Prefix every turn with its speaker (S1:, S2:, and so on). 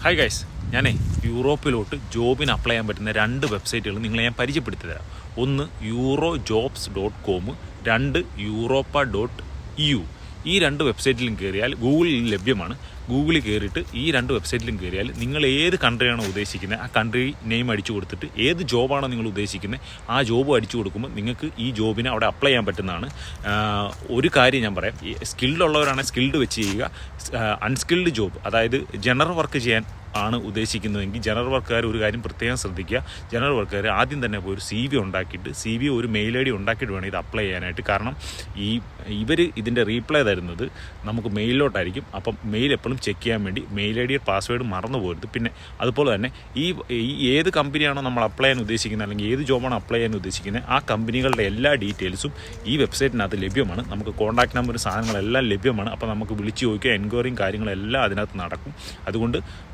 S1: Hi guys, ഞാനേ യൂറോപ്പിലോട്ട് ജോബിന് apply ചെയ്യാൻ പറ്റുന്ന 2 വെബ്സൈറ്റുകൾ നിങ്ങളെ ഞാൻ പരിചയപ്പെടുത്തി തരാം. ഒന്ന് eurojobs.com, 2 europa.eu. ഈ 2 വെബ്സൈറ്റിലും കയറിയാൽ ഗൂഗിളിൽ ലഭ്യമാണ്. ഗൂഗിളിൽ കയറിയിട്ട് ഈ 2 വെബ്സൈറ്റിലും കയറിയാൽ നിങ്ങൾ ഏത് കൺട്രിയാണോ ഉദ്ദേശിക്കുന്നത് ആ കൺട്രി നെയിം അടിച്ചു കൊടുത്തിട്ട് ഏത് ജോബാണോ നിങ്ങൾ ഉദ്ദേശിക്കുന്നത് ആ ജോബ് അടിച്ചു കൊടുക്കുമ്പോൾ നിങ്ങൾക്ക് ഈ ജോബിന് അവിടെ അപ്ലൈ ചെയ്യാൻ പറ്റുന്നതാണ്. ഒരു കാര്യം ഞാൻ പറയാം, സ്കിൽഡ് ഉള്ളവരാണെങ്കിൽ സ്കിൽഡ് വെച്ച് ചെയ്യുക. അൺസ്കിൽഡ് ജോബ്, അതായത് ജനറൽ വർക്ക് ചെയ്യാൻ ആണ് ഉദ്ദേശിക്കുന്നതെങ്കിൽ ജനറൽ വർക്കുകാർ ഒരു കാര്യം പ്രത്യേകം ശ്രദ്ധിക്കുക. ജനറൽ വർക്കുകാർ ആദ്യം തന്നെ പോയി ഒരു CV ഉണ്ടാക്കിയിട്ട് ഒരു മെയിൽ ID ഉണ്ടാക്കിയിട്ട് വേണം ഇത് അപ്ലൈ ചെയ്യാനായിട്ട്. കാരണം ഇവർ ഇതിൻ്റെ റീപ്ലൈ തരുന്നത് നമുക്ക് മെയിലിലോട്ടായിരിക്കും. അപ്പം മെയിൽ എപ്പോഴും ചെക്ക് ചെയ്യാൻ വേണ്ടി മെയിൽ ID പാസ്വേഡ് മറന്നു പോകരുത്. പിന്നെ അതുപോലെ തന്നെ ഈ ഏത് കമ്പനിയാണോ നമ്മൾ അപ്ലൈ ചെയ്യാൻ ഉദ്ദേശിക്കുന്നത് അല്ലെങ്കിൽ ഏത് ജോബാണോ അപ്ലൈ ചെയ്യാൻ ഉദ്ദേശിക്കുന്നത് ആ കമ്പനികളുടെ എല്ലാ ഡീറ്റെയിൽസും ഈ വെബ്സൈറ്റിനകത്ത് ലഭ്യമാണ്. നമുക്ക് കോൺടാക്ട് നമ്പറും സാധനങ്ങളെല്ലാം ലഭ്യമാണ്. അപ്പോൾ നമുക്ക് വിളിച്ച് ചോദിക്കുക, എൻക്വയറിയും കാര്യങ്ങളെല്ലാം അതിനകത്ത് നടക്കും. അതുകൊണ്ട്